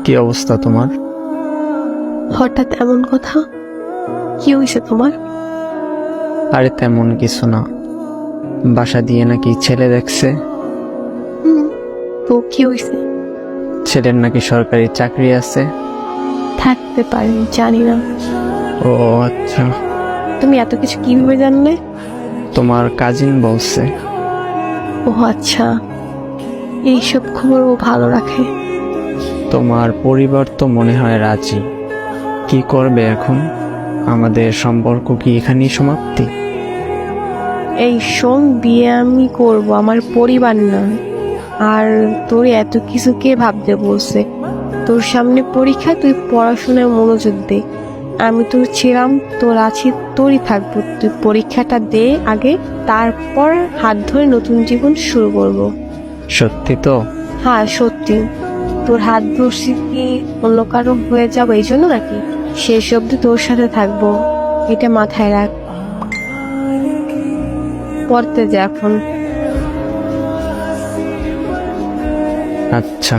কি অবস্থা তোমার? হঠাৎ এমন কথা? কি হয়েছে তোমার? আরে তেমন কিছু না, বাসা দিয়ে নাকি ছেলে দেখছে। তো কি হয়েছে? ছেলের নাকি সরকারি চাকরি আছে। থাকতে পারে, জানি না। ও আচ্ছা, তুমি এত কিছু কিভাবে জানলে? তোমার কাজিন বলছে। ও আচ্ছা, এইসব খবর ও ভালো রাখে। তোমার পরিবার তো মনে হয় রাজি। কি করবে এখন? আমাদের সম্পর্ক কি এখানেই সমাপ্তি? এই শোন, বিয়ে আমি করব, আমার পরিবার না। আর তোর এত কিছু কে ভাবতে বলছে? তোর সামনে পরীক্ষা, তুই পড়াশোনায় মনোযোগ দে। আমি তোর ছিলাম, তোর আছি, তোরই থাকবো। তুই পরীক্ষাটা দে আগে, তারপর হাত ধরে নতুন জীবন শুরু করব। সত্যি তো? হ্যাঁ সত্যি। তোর হাত ধরছি কি অন্য কারো হয়ে যাবো এই জন্য নাকি? শেষ অব্দি তোর সাথে থাকবো, এটা মাথায় রাখ। পড়তে যা এখন। আচ্ছা।